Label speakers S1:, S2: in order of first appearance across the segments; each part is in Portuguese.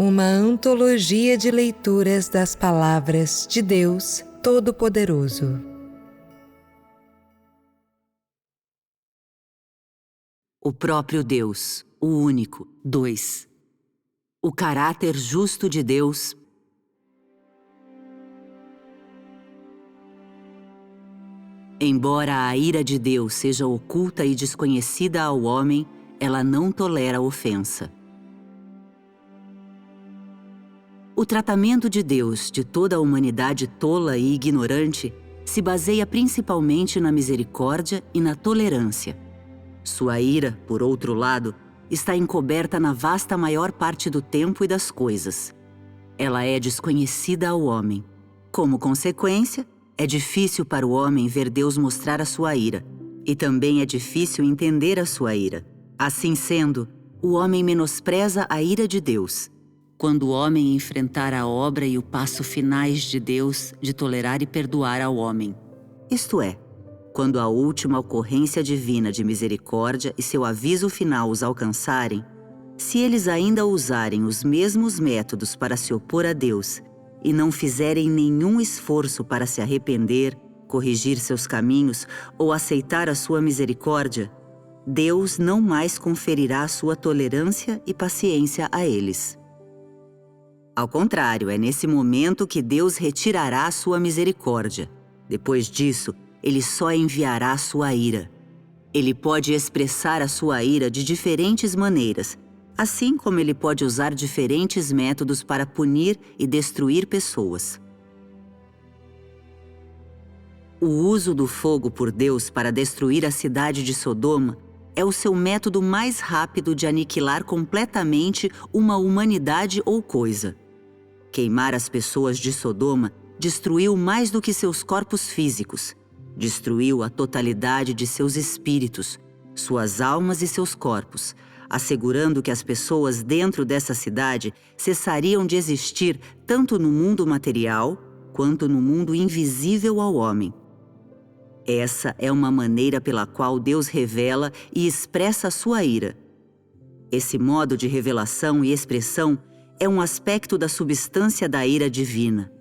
S1: uma antologia de leituras das palavras de Deus Todo-Poderoso.
S2: O próprio Deus, o único. 2. O caráter justo de Deus. Embora a ira de Deus seja oculta e desconhecida ao homem, ela não tolera ofensa. O tratamento de Deus de toda a humanidade tola e ignorante se baseia principalmente na misericórdia e na tolerância. Sua ira, por outro lado, está encoberta na vasta maior parte do tempo e das coisas. Ela é desconhecida ao homem. Como consequência, é difícil para o homem ver Deus mostrar a sua ira, e também é difícil entender a sua ira. Assim sendo, o homem menospreza a ira de Deus. Quando o homem enfrentar a obra e o passo finais de Deus de tolerar e perdoar ao homem, isto é, quando a última ocorrência divina de misericórdia e seu aviso final os alcançarem, se eles ainda usarem os mesmos métodos para se opor a Deus e não fizerem nenhum esforço para se arrepender, corrigir seus caminhos ou aceitar a sua misericórdia, Deus não mais conferirá sua tolerância e paciência a eles. Ao contrário, é nesse momento que Deus retirará sua misericórdia. Depois disso, Ele só enviará sua ira. Ele pode expressar a sua ira de diferentes maneiras, assim como ele pode usar diferentes métodos para punir e destruir pessoas. O uso do fogo por Deus para destruir a cidade de Sodoma é o seu método mais rápido de aniquilar completamente uma humanidade ou coisa. Queimar as pessoas de Sodoma destruiu mais do que seus corpos físicos. Destruiu a totalidade de seus espíritos, suas almas e seus corpos, assegurando que as pessoas dentro dessa cidade cessariam de existir tanto no mundo material quanto no mundo invisível ao homem. Essa é uma maneira pela qual Deus revela e expressa a sua ira. Esse modo de revelação e expressão é um aspecto da substância da ira divina,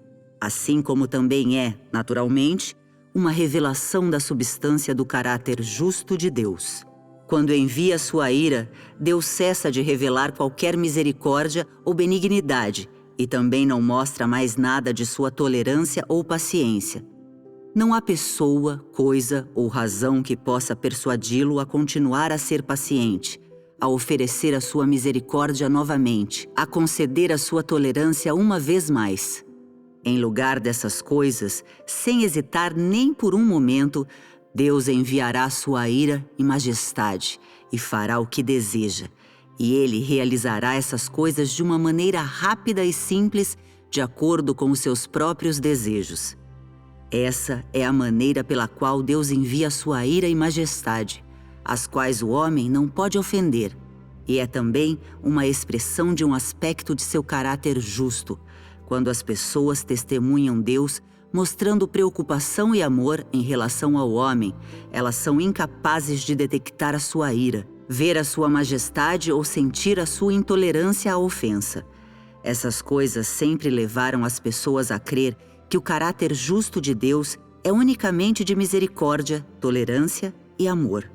S2: assim como também é, naturalmente, uma revelação da substância do caráter justo de Deus. Quando envia sua ira, Deus cessa de revelar qualquer misericórdia ou benignidade e também não mostra mais nada de sua tolerância ou paciência. Não há pessoa, coisa ou razão que possa persuadi-lo a continuar a ser paciente, a oferecer a sua misericórdia novamente, a conceder a sua tolerância uma vez mais. Em lugar dessas coisas, sem hesitar nem por um momento, Deus enviará sua ira e majestade e fará o que deseja. E Ele realizará essas coisas de uma maneira rápida e simples, de acordo com os seus próprios desejos. Essa é a maneira pela qual Deus envia sua ira e majestade, as quais o homem não pode ofender. E é também uma expressão de um aspecto de seu caráter justo, quando as pessoas testemunham Deus mostrando preocupação e amor em relação ao homem, elas são incapazes de detectar a sua ira, ver a sua majestade ou sentir a sua intolerância à ofensa. Essas coisas sempre levaram as pessoas a crer que o caráter justo de Deus é unicamente de misericórdia, tolerância e amor.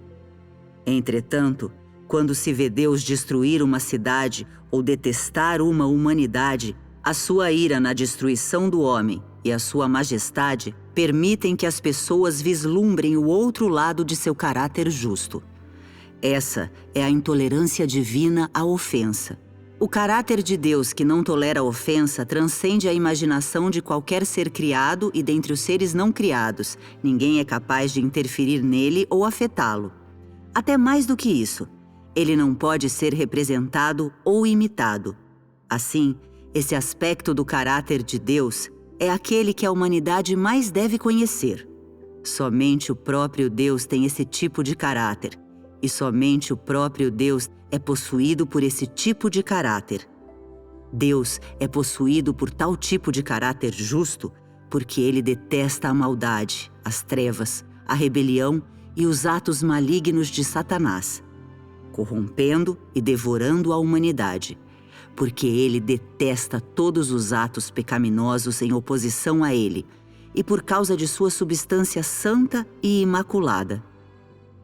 S2: Entretanto, quando se vê Deus destruir uma cidade ou detestar uma humanidade, a sua ira na destruição do homem e a sua majestade permitem que as pessoas vislumbrem o outro lado de seu caráter justo. Essa é a intolerância divina à ofensa. O caráter de Deus que não tolera a ofensa transcende a imaginação de qualquer ser criado e dentre os seres não criados, ninguém é capaz de interferir nele ou afetá-lo. Até mais do que isso, ele não pode ser representado ou imitado. Assim, esse aspecto do caráter de Deus é aquele que a humanidade mais deve conhecer. Somente o próprio Deus tem esse tipo de caráter, e somente o próprio Deus é possuído por esse tipo de caráter. Deus é possuído por tal tipo de caráter justo porque ele detesta a maldade, as trevas, a rebelião e os atos malignos de Satanás, corrompendo e devorando a humanidade. porque ele detesta todos os atos pecaminosos em oposição a ele, e por causa de sua substância santa e imaculada.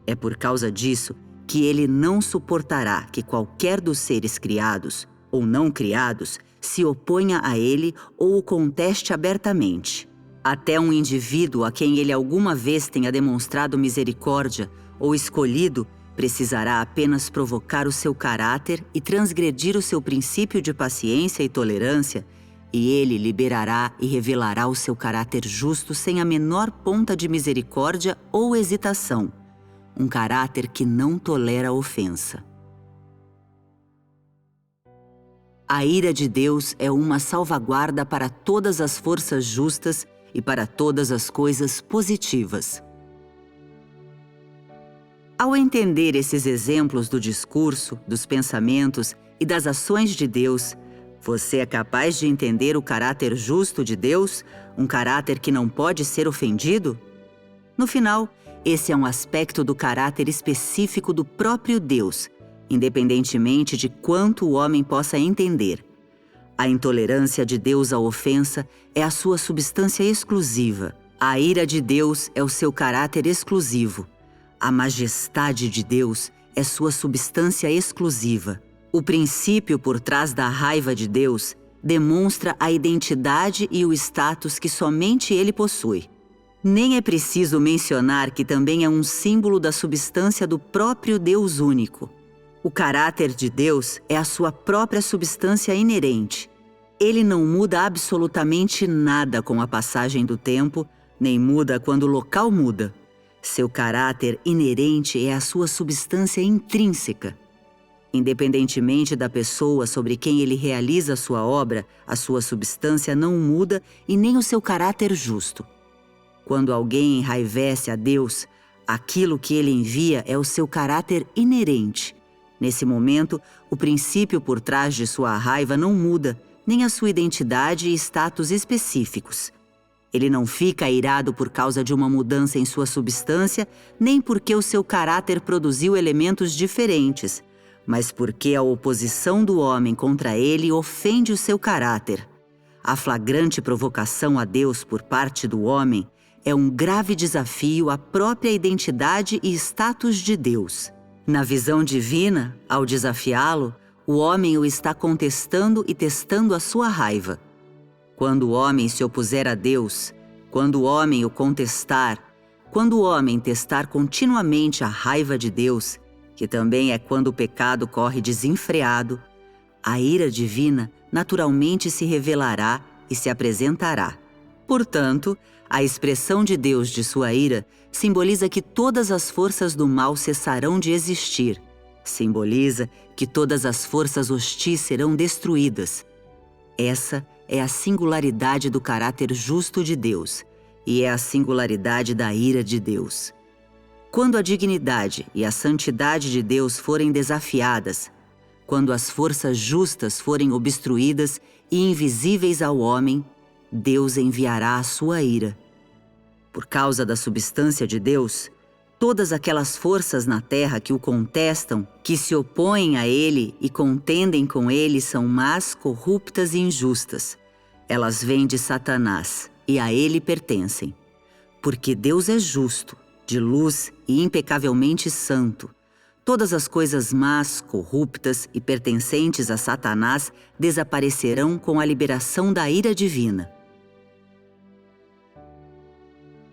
S2: É por causa disso que ele não suportará que qualquer dos seres criados ou não criados se oponha a ele ou o conteste abertamente. Até um indivíduo a quem ele alguma vez tenha demonstrado misericórdia ou escolhido precisará apenas provocar o seu caráter e transgredir o seu princípio de paciência e tolerância, e ele liberará e revelará o seu caráter justo sem a menor ponta de misericórdia ou hesitação, um caráter que não tolera ofensa. A ira de Deus é uma salvaguarda para todas as forças justas e para todas as coisas positivas. Ao entender esses exemplos do discurso, dos pensamentos e das ações de Deus, você é capaz de entender o caráter justo de Deus, um caráter que não pode ser ofendido? No final, esse é um aspecto do caráter específico do próprio Deus, independentemente de quanto o homem possa entender. A intolerância de Deus à ofensa é a sua substância exclusiva. A ira de Deus é o seu caráter exclusivo. A majestade de Deus é sua substância exclusiva. O princípio por trás da raiva de Deus demonstra a identidade e o status que somente ele possui. Nem é preciso mencionar que também é um símbolo da substância do próprio Deus único. O caráter de Deus é a sua própria substância inerente. Ele não muda absolutamente nada com a passagem do tempo, nem muda quando o local muda. Seu caráter inerente é a sua substância intrínseca. Independentemente da pessoa sobre quem ele realiza a sua obra, a sua substância não muda e nem o seu caráter justo. Quando alguém enraivece a Deus, aquilo que ele envia é o seu caráter inerente. Nesse momento, o princípio por trás de sua raiva não muda, nem a sua identidade e status específicos. Ele não fica irado por causa de uma mudança em sua substância, nem porque o seu caráter produziu elementos diferentes, mas porque a oposição do homem contra ele ofende o seu caráter. A flagrante provocação a Deus por parte do homem é um grave desafio à própria identidade e status de Deus. Na visão divina, ao desafiá-lo, o homem o está contestando e testando a sua raiva. Quando o homem se opuser a Deus, quando o homem o contestar, quando o homem testar continuamente a raiva de Deus, que também é quando o pecado corre desenfreado, a ira divina naturalmente se revelará e se apresentará. Portanto, a expressão de Deus de sua ira simboliza que todas as forças do mal cessarão de existir. Simboliza que todas as forças hostis serão destruídas. Essa é a singularidade do caráter justo de Deus e é a singularidade da ira de Deus. Quando a dignidade e a santidade de Deus forem desafiadas, quando as forças justas forem obstruídas e invisíveis ao homem, Deus enviará a sua ira. Por causa da substância de Deus, todas aquelas forças na terra que o contestam, que se opõem a ele e contendem com ele são más, corruptas e injustas. Elas vêm de Satanás e a ele pertencem. Porque Deus é justo, de luz e impecavelmente santo. Todas as coisas más, corruptas e pertencentes a Satanás desaparecerão com a liberação da ira divina.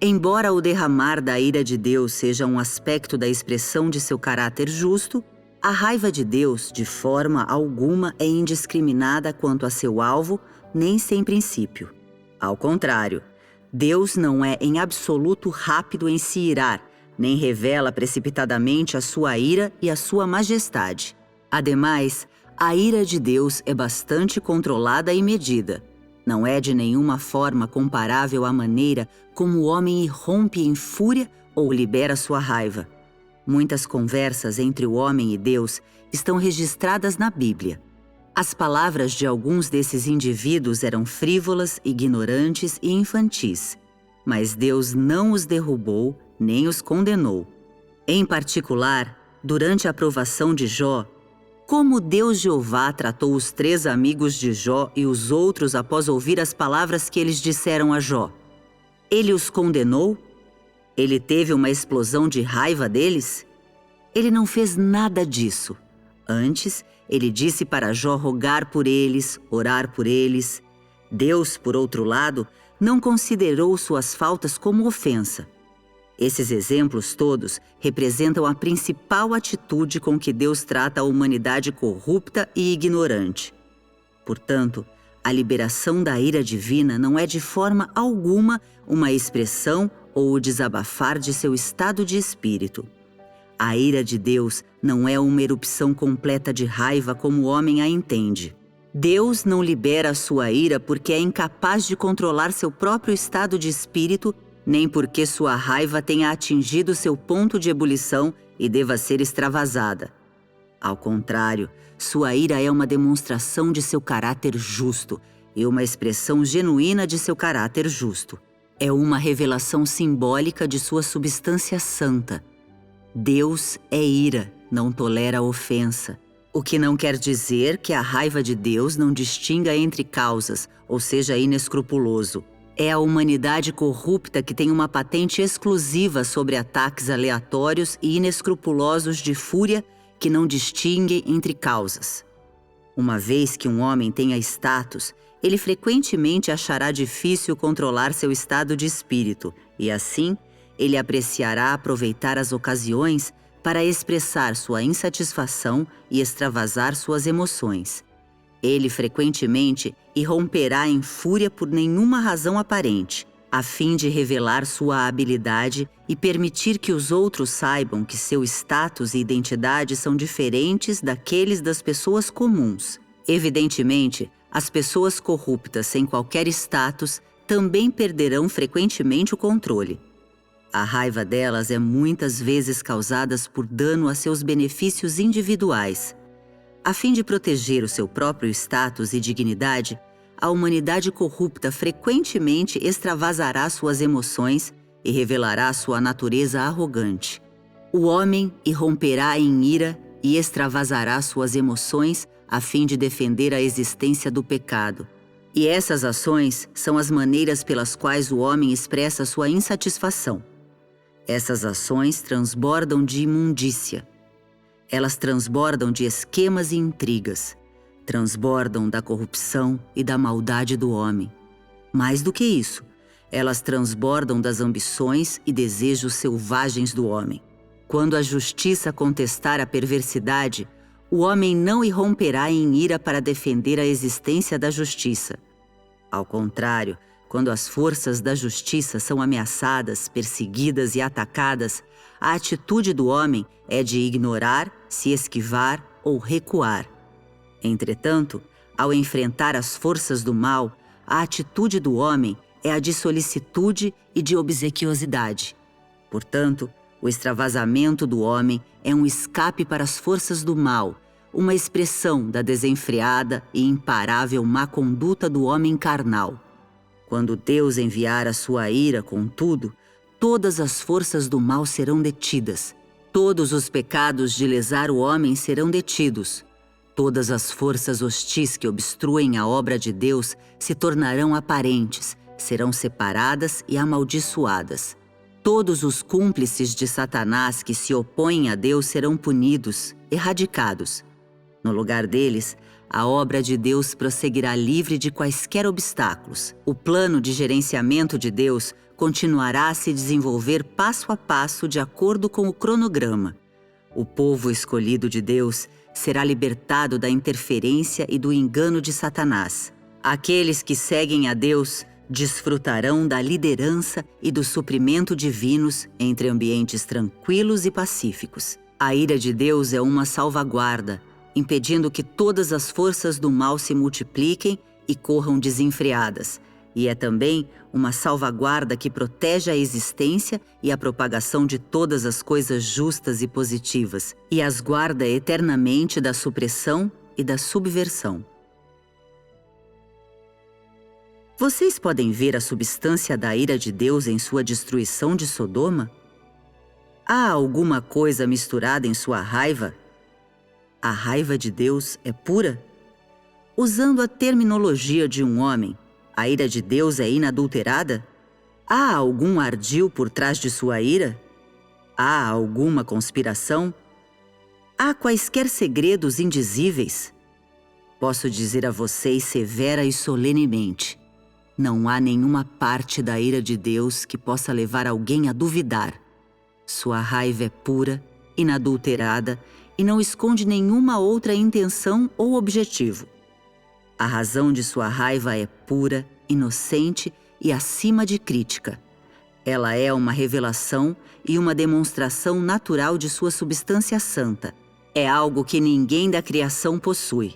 S2: Embora o derramar da ira de Deus seja um aspecto da expressão de seu caráter justo, a raiva de Deus, de forma alguma, é indiscriminada quanto a seu alvo, nem sem princípio. Ao contrário, Deus não é em absoluto rápido em se irar, nem revela precipitadamente a sua ira e a sua majestade. Ademais, a ira de Deus é bastante controlada e medida. Não é de nenhuma forma comparável à maneira como o homem irrompe em fúria ou libera sua raiva. Muitas conversas entre o homem e Deus estão registradas na Bíblia. As palavras de alguns desses indivíduos eram frívolas, ignorantes e infantis, mas Deus não os derrubou nem os condenou. Em particular, durante a provação de Jó, Como Deus Jeová tratou os 3 amigos de Jó e os outros após ouvir as palavras que eles disseram a Jó? Ele os condenou? Ele teve uma explosão de raiva deles? Ele não fez nada disso. Antes, ele disse para Jó rogar por eles, orar por eles. Deus, por outro lado, não considerou suas faltas como ofensa. Esses exemplos todos representam a principal atitude com que Deus trata a humanidade corrupta e ignorante. Portanto, a liberação da ira divina não é de forma alguma uma expressão ou o desabafar de seu estado de espírito. A ira de Deus não é uma erupção completa de raiva como o homem a entende. Deus não libera a sua ira porque é incapaz de controlar seu próprio estado de espírito, nem porque sua raiva tenha atingido seu ponto de ebulição e deva ser extravasada. Ao contrário, sua ira é uma demonstração de seu caráter justo e uma expressão genuína de seu caráter justo. É uma revelação simbólica de sua substância santa. Deus é ira, não tolera ofensa. O que não quer dizer que a raiva de Deus não distinga entre causas, ou seja, inescrupuloso. É a humanidade corrupta que tem uma patente exclusiva sobre ataques aleatórios e inescrupulosos de fúria que não distinguem entre causas. Uma vez que um homem tenha status, ele frequentemente achará difícil controlar seu estado de espírito e, assim, ele apreciará aproveitar as ocasiões para expressar sua insatisfação e extravasar suas emoções. Ele frequentemente irromperá em fúria por nenhuma razão aparente, a fim de revelar sua habilidade e permitir que os outros saibam que seu status e identidade são diferentes daqueles das pessoas comuns. Evidentemente, as pessoas corruptas sem qualquer status também perderão frequentemente o controle. A raiva delas é muitas vezes causada por dano a seus benefícios individuais. A fim de proteger o seu próprio status e dignidade, a humanidade corrupta frequentemente extravasará suas emoções e revelará sua natureza arrogante. O homem irromperá em ira e extravasará suas emoções a fim de defender a existência do pecado. E essas ações são as maneiras pelas quais o homem expressa sua insatisfação. Essas ações transbordam de imundícia. Elas transbordam de esquemas e intrigas, transbordam da corrupção e da maldade do homem. Mais do que isso, elas transbordam das ambições e desejos selvagens do homem. Quando a justiça contestar a perversidade, o homem não irromperá em ira para defender a existência da justiça. Ao contrário, quando as forças da justiça são ameaçadas, perseguidas e atacadas, a atitude do homem é de ignorar, se esquivar ou recuar. Entretanto, ao enfrentar as forças do mal, a atitude do homem é a de solicitude e de obsequiosidade. Portanto, o extravasamento do homem é um escape para as forças do mal, uma expressão da desenfreada e imparável má conduta do homem carnal. Quando Deus enviar a sua ira, contudo, todas as forças do mal serão detidas. Todos os pecados de lesar o homem serão detidos. Todas as forças hostis que obstruem a obra de Deus se tornarão aparentes, serão separadas e amaldiçoadas. Todos os cúmplices de Satanás que se opõem a Deus serão punidos, erradicados. No lugar deles, a obra de Deus prosseguirá livre de quaisquer obstáculos. O plano de gerenciamento de Deus continuará a se desenvolver passo a passo de acordo com o cronograma. O povo escolhido de Deus será libertado da interferência e do engano de Satanás. Aqueles que seguem a Deus desfrutarão da liderança e do suprimento divinos entre ambientes tranquilos e pacíficos. A ira de Deus é uma salvaguarda, impedindo que todas as forças do mal se multipliquem e corram desenfreadas, e é também uma salvaguarda que protege a existência e a propagação de todas as coisas justas e positivas, e as guarda eternamente da supressão e da subversão. Vocês podem ver a substância da ira de Deus em sua destruição de Sodoma? Há alguma coisa misturada em sua raiva? A raiva de Deus é pura? Usando a terminologia de um homem, a ira de Deus é inadulterada? Há algum ardil por trás de sua ira? Há alguma conspiração? Há quaisquer segredos indizíveis? Posso dizer a vocês severa e solenemente: não há nenhuma parte da ira de Deus que possa levar alguém a duvidar. Sua raiva é pura, inadulterada e não esconde nenhuma outra intenção ou objetivo. A razão de sua raiva é pura, inocente e acima de crítica. Ela é uma revelação e uma demonstração natural de sua substância santa. É algo que ninguém da criação possui.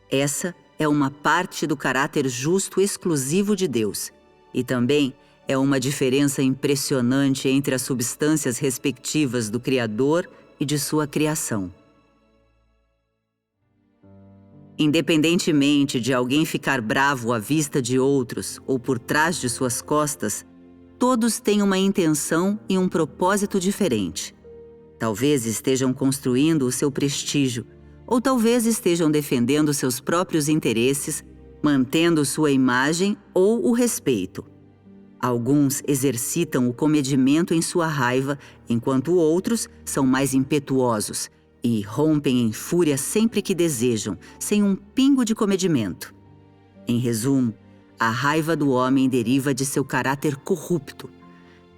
S2: Essa é uma parte do caráter justo exclusivo de Deus. E também é uma diferença impressionante entre as substâncias respectivas do Criador e de sua criação. Independentemente de alguém ficar bravo à vista de outros ou por trás de suas costas, todos têm uma intenção e um propósito diferente. Talvez estejam construindo o seu prestígio, ou talvez estejam defendendo seus próprios interesses, mantendo sua imagem ou o respeito. Alguns exercitam o comedimento em sua raiva, enquanto outros são mais impetuosos e rompem em fúria sempre que desejam, sem um pingo de comedimento. Em resumo, a raiva do homem deriva de seu caráter corrupto.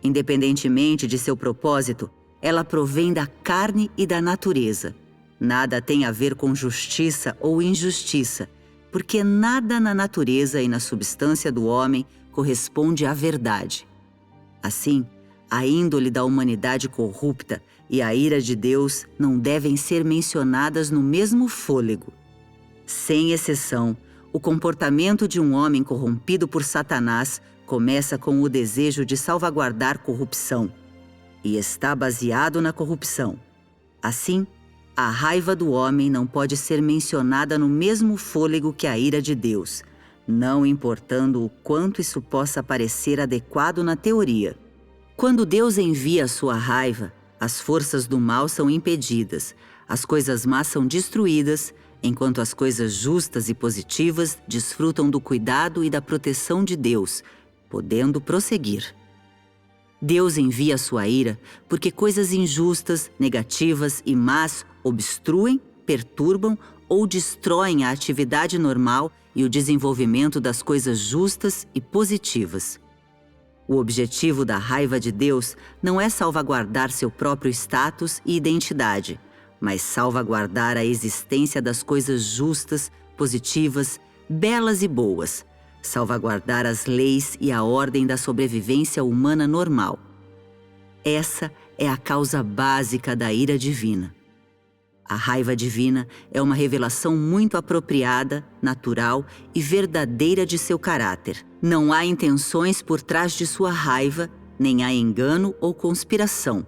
S2: Independentemente de seu propósito, ela provém da carne e da natureza. Nada tem a ver com justiça ou injustiça, porque nada na natureza e na substância do homem corresponde à verdade. Assim, a índole da humanidade corrupta e a ira de Deus não devem ser mencionadas no mesmo fôlego. Sem exceção, o comportamento de um homem corrompido por Satanás começa com o desejo de salvaguardar corrupção e está baseado na corrupção. Assim, a raiva do homem não pode ser mencionada no mesmo fôlego que a ira de Deus, não importando o quanto isso possa parecer adequado na teoria. Quando Deus envia a sua raiva, as forças do mal são impedidas, as coisas más são destruídas, enquanto as coisas justas e positivas desfrutam do cuidado e da proteção de Deus, podendo prosseguir. Deus envia a sua ira porque coisas injustas, negativas e más obstruem, perturbam ou destroem a atividade normal e o desenvolvimento das coisas justas e positivas. O objetivo da raiva de Deus não é salvaguardar seu próprio status e identidade, mas salvaguardar a existência das coisas justas, positivas, belas e boas, salvaguardar as leis e a ordem da sobrevivência humana normal. Essa é a causa básica da ira divina. A raiva divina é uma revelação muito apropriada, natural e verdadeira de seu caráter. Não há intenções por trás de sua raiva, nem há engano ou conspiração.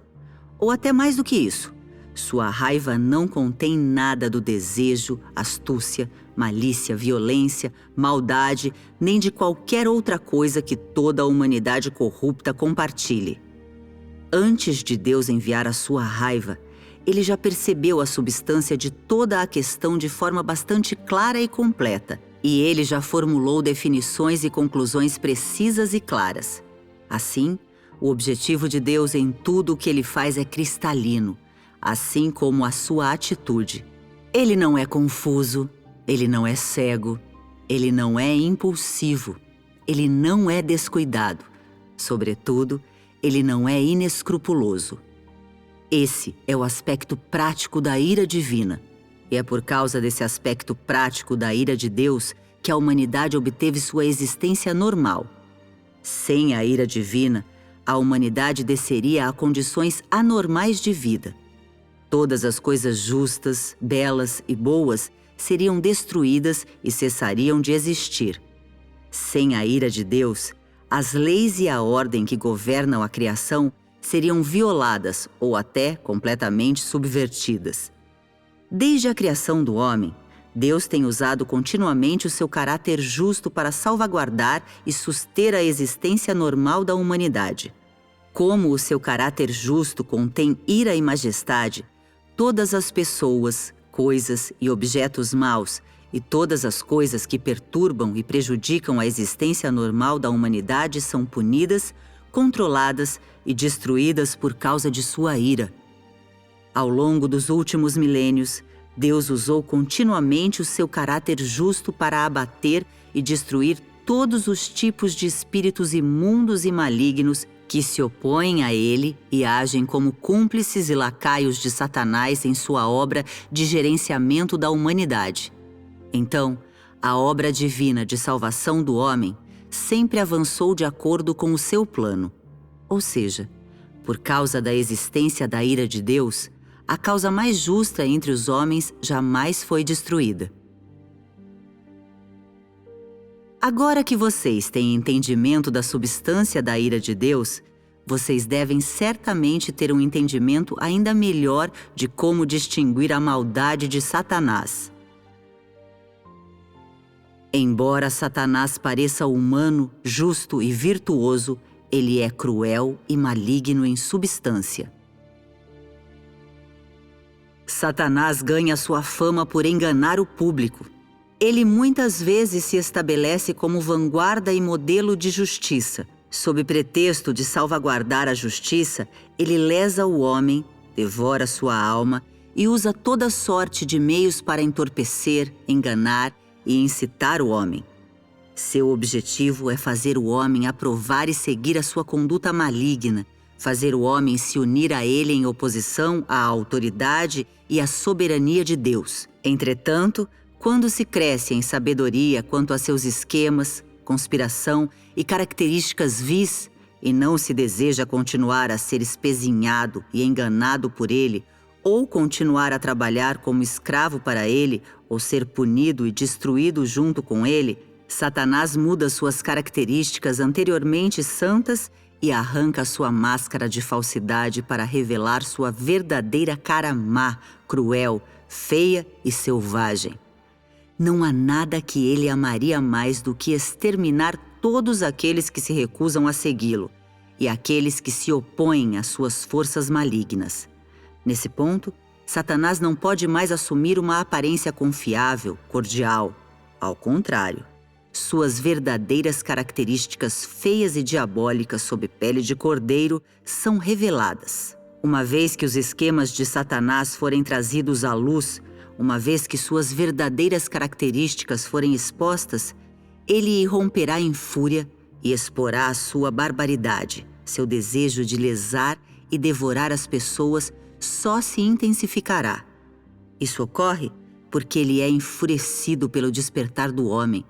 S2: Ou até mais do que isso, sua raiva não contém nada do desejo, astúcia, malícia, violência, maldade, nem de qualquer outra coisa que toda a humanidade corrupta compartilhe. Antes de Deus enviar a sua raiva, ele já percebeu a substância de toda a questão de forma bastante clara e completa, e ele já formulou definições e conclusões precisas e claras. Assim, o objetivo de Deus em tudo o que ele faz é cristalino, assim como a sua atitude. Ele não é confuso, ele não é cego, ele não é impulsivo, ele não é descuidado. Sobretudo, ele não é inescrupuloso. Esse é o aspecto prático da ira divina. E é por causa desse aspecto prático da ira de Deus que a humanidade obteve sua existência normal. Sem a ira divina, a humanidade desceria a condições anormais de vida. Todas as coisas justas, belas e boas seriam destruídas e cessariam de existir. Sem a ira de Deus, as leis e a ordem que governam a criação seriam violadas ou até completamente subvertidas. Desde a criação do homem, Deus tem usado continuamente o seu caráter justo para salvaguardar e suster a existência normal da humanidade. Como o seu caráter justo contém ira e majestade, todas as pessoas, coisas e objetos maus e todas as coisas que perturbam e prejudicam a existência normal da humanidade são punidas, controladas e destruídas por causa de sua ira. Ao longo dos últimos milênios, Deus usou continuamente o seu caráter justo para abater e destruir todos os tipos de espíritos imundos e malignos que se opõem a ele e agem como cúmplices e lacaios de Satanás em sua obra de gerenciamento da humanidade. Então, a obra divina de salvação do homem sempre avançou de acordo com o seu plano. Ou seja, por causa da existência da ira de Deus, a causa mais justa entre os homens jamais foi destruída. Agora que vocês têm entendimento da substância da ira de Deus, vocês devem certamente ter um entendimento ainda melhor de como distinguir a maldade de Satanás. Embora Satanás pareça humano, justo e virtuoso, ele é cruel e maligno em substância. Satanás ganha sua fama por enganar o público. Ele muitas vezes se estabelece como vanguarda e modelo de justiça. Sob pretexto de salvaguardar a justiça, ele lesa o homem, devora sua alma e usa toda sorte de meios para entorpecer, enganar e incitar o homem. Seu objetivo é fazer o homem aprovar e seguir a sua conduta maligna, fazer o homem se unir a ele em oposição à autoridade e à soberania de Deus. Entretanto, quando se cresce em sabedoria quanto a seus esquemas, conspiração e características vis, e não se deseja continuar a ser espezinhado e enganado por ele, ou continuar a trabalhar como escravo para ele, ou ser punido e destruído junto com ele, Satanás muda suas características anteriormente santas e arranca sua máscara de falsidade para revelar sua verdadeira cara má, cruel, feia e selvagem. Não há nada que ele amaria mais do que exterminar todos aqueles que se recusam a segui-lo e aqueles que se opõem às suas forças malignas. Nesse ponto, Satanás não pode mais assumir uma aparência confiável, cordial. Ao contrário, suas verdadeiras características feias e diabólicas sob pele de cordeiro são reveladas. Uma vez que os esquemas de Satanás forem trazidos à luz, uma vez que suas verdadeiras características forem expostas, ele irromperá em fúria e exporá a sua barbaridade. Seu desejo de lesar e devorar as pessoas só se intensificará. Isso ocorre porque ele é enfurecido pelo despertar do homem.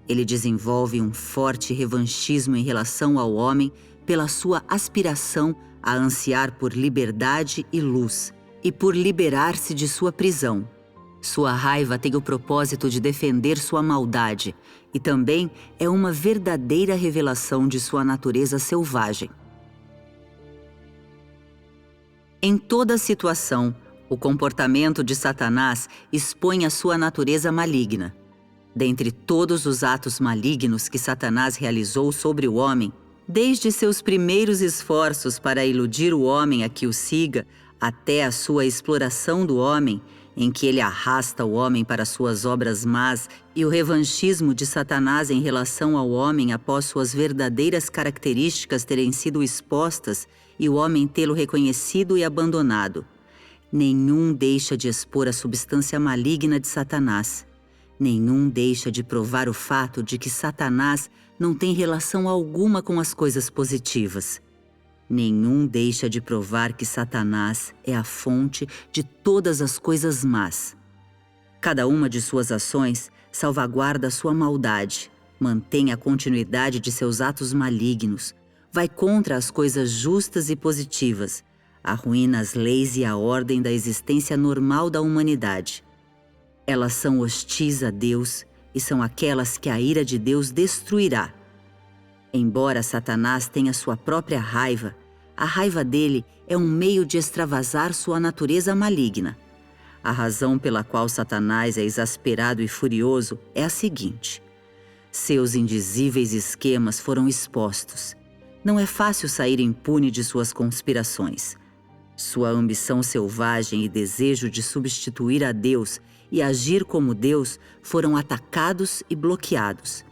S2: Ele desenvolve um forte revanchismo em relação ao homem pela sua aspiração a ansiar por liberdade e luz e por liberar-se de sua prisão. Sua raiva tem o propósito de defender sua maldade e também é uma verdadeira revelação de sua natureza selvagem. Em toda situação, o comportamento de Satanás expõe a sua natureza maligna. Dentre todos os atos malignos que Satanás realizou sobre o homem, desde seus primeiros esforços para iludir o homem a que o siga, até a sua exploração do homem, em que ele arrasta o homem para suas obras más, e o revanchismo de Satanás em relação ao homem após suas verdadeiras características terem sido expostas e o homem tê-lo reconhecido e abandonado. Nenhum deixa de expor a substância maligna de Satanás. Nenhum deixa de provar o fato de que Satanás não tem relação alguma com as coisas positivas. Nenhum deixa de provar que Satanás é a fonte de todas as coisas más. Cada uma de suas ações salvaguarda sua maldade, mantém a continuidade de seus atos malignos, vai contra as coisas justas e positivas, arruína as leis e a ordem da existência normal da humanidade. Elas são hostis a Deus e são aquelas que a ira de Deus destruirá. Embora Satanás tenha sua própria raiva, a raiva dele é um meio de extravasar sua natureza maligna. A razão pela qual Satanás é exasperado e furioso é a seguinte: seus indizíveis esquemas foram expostos. Não é fácil sair impune de suas conspirações. Sua ambição selvagem e desejo de substituir a Deus e agir como Deus foram atacados e bloqueados.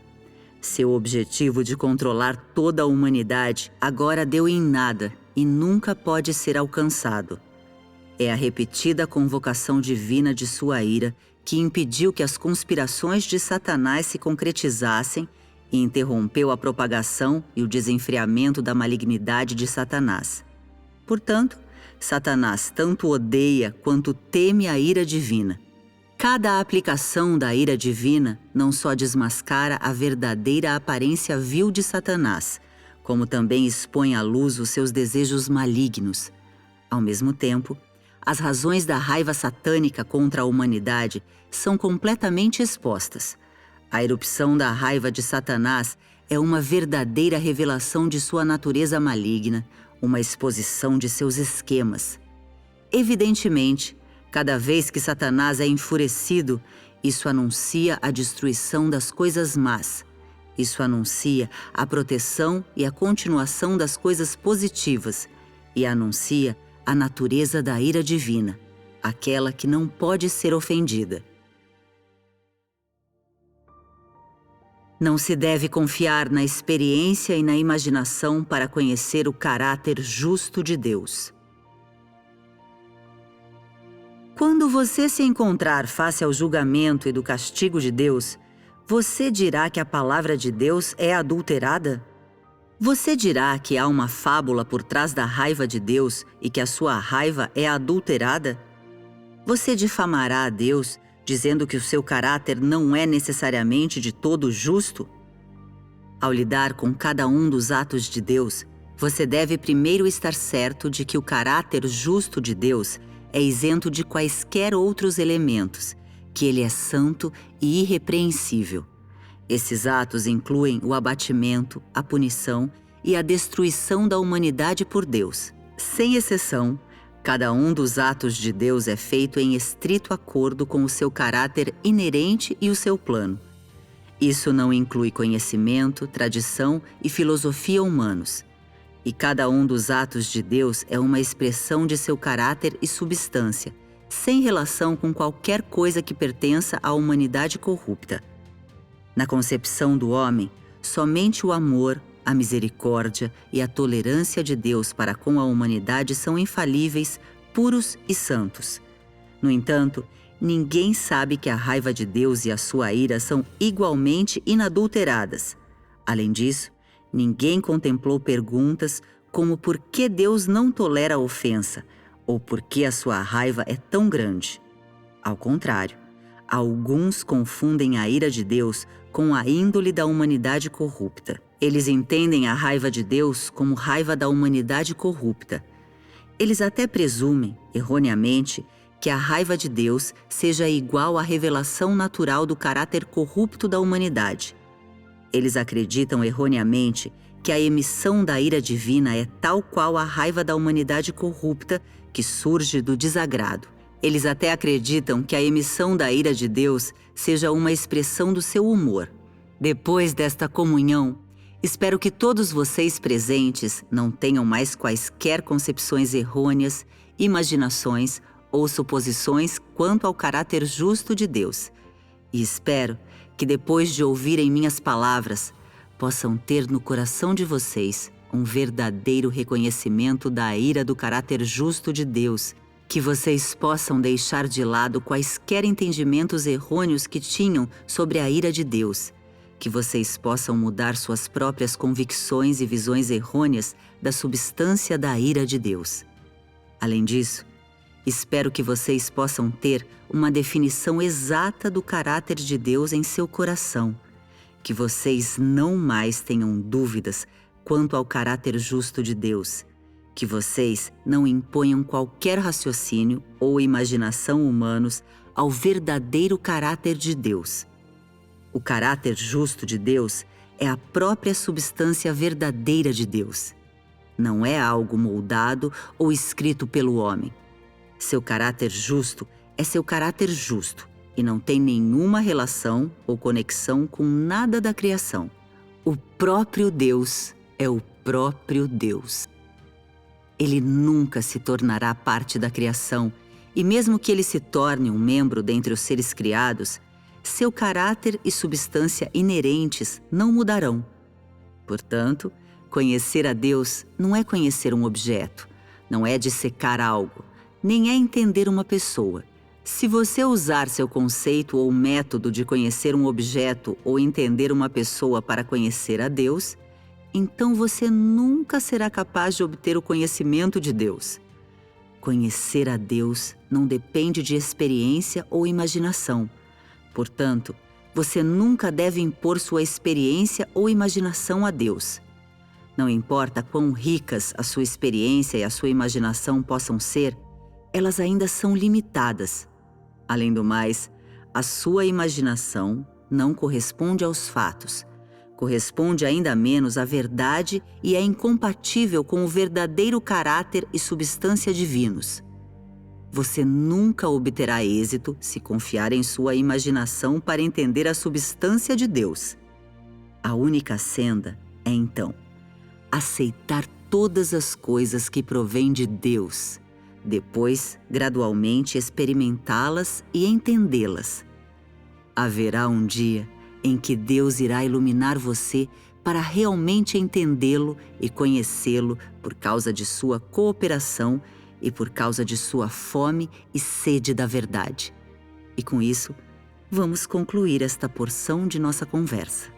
S2: Seu objetivo de controlar toda a humanidade agora deu em nada e nunca pode ser alcançado. É a repetida convocação divina de sua ira que impediu que as conspirações de Satanás se concretizassem e interrompeu a propagação e o desenfreamento da malignidade de Satanás. Portanto, Satanás tanto odeia quanto teme a ira divina. Cada aplicação da ira divina não só desmascara a verdadeira aparência vil de Satanás, como também expõe à luz os seus desejos malignos. Ao mesmo tempo, as razões da raiva satânica contra a humanidade são completamente expostas. A erupção da raiva de Satanás é uma verdadeira revelação de sua natureza maligna, uma exposição de seus esquemas. Evidentemente, cada vez que Satanás é enfurecido, isso anuncia a destruição das coisas más. Isso anuncia a proteção e a continuação das coisas positivas e anuncia a natureza da ira divina, aquela que não pode ser ofendida. Não se deve confiar na experiência e na imaginação para conhecer o caráter justo de Deus. Quando você se encontrar face ao julgamento e do castigo de Deus, você dirá que a palavra de Deus é adulterada? Você dirá que há uma fábula por trás da raiva de Deus e que a sua raiva é adulterada? Você difamará a Deus, dizendo que o seu caráter não é necessariamente de todo justo? Ao lidar com cada um dos atos de Deus, você deve primeiro estar certo de que o caráter justo de Deus é isento de quaisquer outros elementos, que ele é santo e irrepreensível. Esses atos incluem o abatimento, a punição e a destruição da humanidade por Deus. Sem exceção, cada um dos atos de Deus é feito em estrito acordo com o seu caráter inerente e o seu plano. Isso não inclui conhecimento, tradição e filosofia humanos. E cada um dos atos de Deus é uma expressão de seu caráter e substância, sem relação com qualquer coisa que pertença à humanidade corrupta. Na concepção do homem, somente o amor, a misericórdia e a tolerância de Deus para com a humanidade são infalíveis, puros e santos. No entanto, ninguém sabe que a raiva de Deus e a sua ira são igualmente inadulteradas. Além disso, ninguém contemplou perguntas como por que Deus não tolera a ofensa ou por que a sua raiva é tão grande. Ao contrário, alguns confundem a ira de Deus com a índole da humanidade corrupta. Eles entendem a raiva de Deus como raiva da humanidade corrupta. Eles até presumem, erroneamente, que a raiva de Deus seja igual à revelação natural do caráter corrupto da humanidade. Eles acreditam erroneamente que a emissão da ira divina é tal qual a raiva da humanidade corrupta que surge do desagrado. Eles até acreditam que a emissão da ira de Deus seja uma expressão do seu humor. Depois desta comunhão, espero que todos vocês presentes não tenham mais quaisquer concepções errôneas, imaginações ou suposições quanto ao caráter justo de Deus. E espero que depois de ouvirem minhas palavras, possam ter no coração de vocês um verdadeiro reconhecimento da ira do caráter justo de Deus, que vocês possam deixar de lado quaisquer entendimentos errôneos que tinham sobre a ira de Deus, que vocês possam mudar suas próprias convicções e visões errôneas da substância da ira de Deus. Além disso, espero que vocês possam ter uma definição exata do caráter de Deus em seu coração, que vocês não mais tenham dúvidas quanto ao caráter justo de Deus, que vocês não imponham qualquer raciocínio ou imaginação humanos ao verdadeiro caráter de Deus. O caráter justo de Deus é a própria substância verdadeira de Deus. Não é algo moldado ou escrito pelo homem. Seu caráter justo é seu caráter justo e não tem nenhuma relação ou conexão com nada da criação. O próprio Deus é o próprio Deus. Ele nunca se tornará parte da criação, e mesmo que ele se torne um membro dentre os seres criados, seu caráter e substância inerentes não mudarão. Portanto, conhecer a Deus não é conhecer um objeto, não é dissecar algo, nem é entender uma pessoa. Se você usar seu conceito ou método de conhecer um objeto ou entender uma pessoa para conhecer a Deus, então você nunca será capaz de obter o conhecimento de Deus. Conhecer a Deus não depende de experiência ou imaginação. Portanto, você nunca deve impor sua experiência ou imaginação a Deus. Não importa quão ricas a sua experiência e a sua imaginação possam ser, elas ainda são limitadas. Além do mais, a sua imaginação não corresponde aos fatos, corresponde ainda menos à verdade e é incompatível com o verdadeiro caráter e substância divinos. Você nunca obterá êxito se confiar em sua imaginação para entender a substância de Deus. A única senda é, então, aceitar todas as coisas que provêm de Deus, depois, gradualmente, experimentá-las e entendê-las. Haverá um dia em que Deus irá iluminar você para realmente entendê-lo e conhecê-lo por causa de sua cooperação e por causa de sua fome e sede da verdade. E com isso, vamos concluir esta porção de nossa conversa.